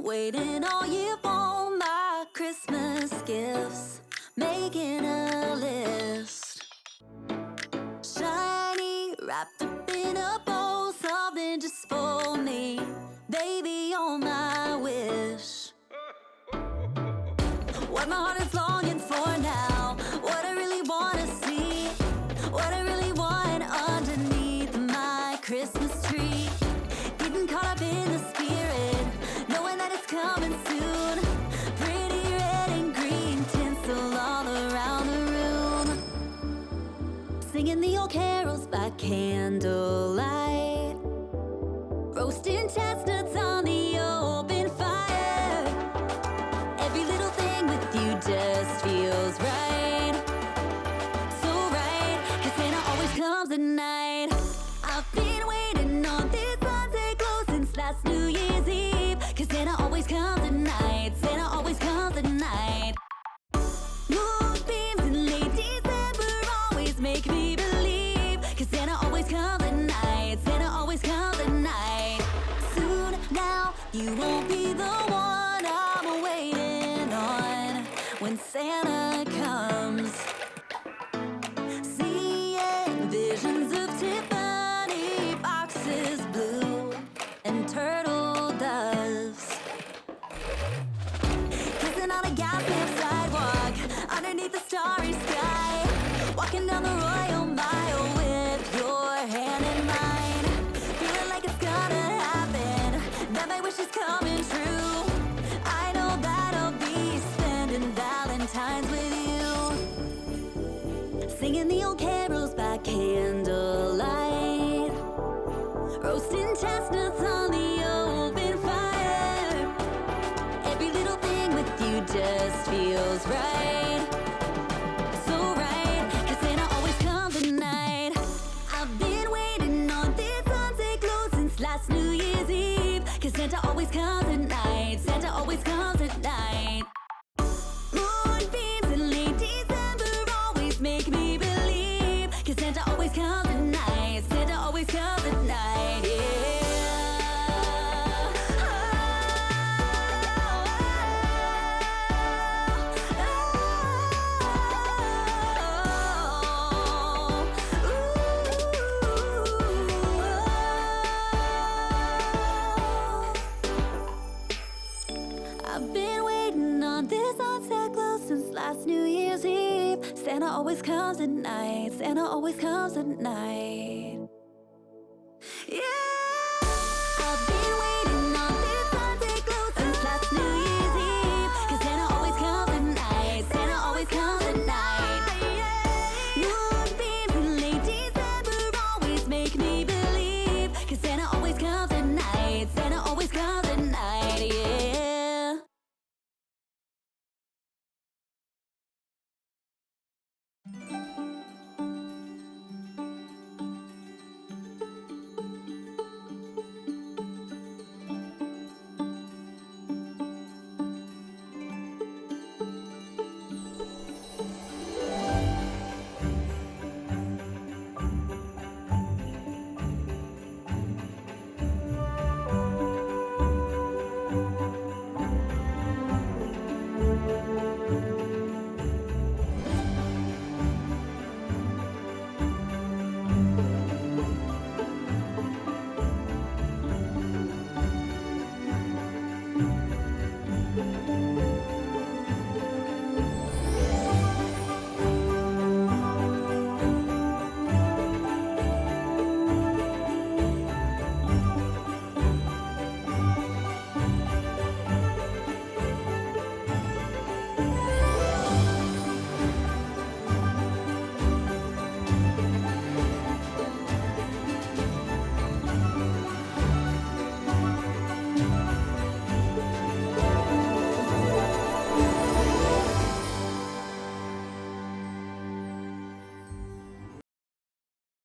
waiting all year for my Christmas gifts, making a list. Shiny, wrapped up in a bow, something just for me. Baby, you're my wish. What my heart is longing for now, what I really want to see, what I really want underneath my Christmas tree. Getting caught up in the spirit, knowing that it's coming soon. Pretty red and green tinsel all around the room. Singing the old carols by candlelight, roasting chestnuts on the open fire. Every little thing with you just feels right. So right, 'cause Santa always comes at night. I've been waiting on this Sunday glow since last New Year's Eve, 'cause Santa always comes at night. Santa always comes at night. Moonbeams in late December always make me believe, 'cause Santa always comes at night. Santa always comes at night. Soon now you won't be the one I'm waiting on when Santa comes. Seeing visions of Tiffany boxes, blue and turtle doves, kissing on a goddamn sidewalk underneath the starry sky, walking down the Royal Mile with your hand in mine, feeling like it's gonna happen, that my wish is coming true. I know that I'll be spending Valentine's with you, singing the old carols by candlelight, roasting chestnuts on the open fire. Every little thing with you just feels right. So right, 'cause Santa always comes at night. I've been waiting on this Sunday glow since last New Year's Eve, 'cause Santa always comes at night. Santa always comes at night. Moonbeams in late December always make me believe, 'cause Santa always comes at night. Santa always comes at night, yeah. I've been waiting on this Santa Claus since last New Year's Eve. Santa always comes at night. Santa always comes at night. Yeah.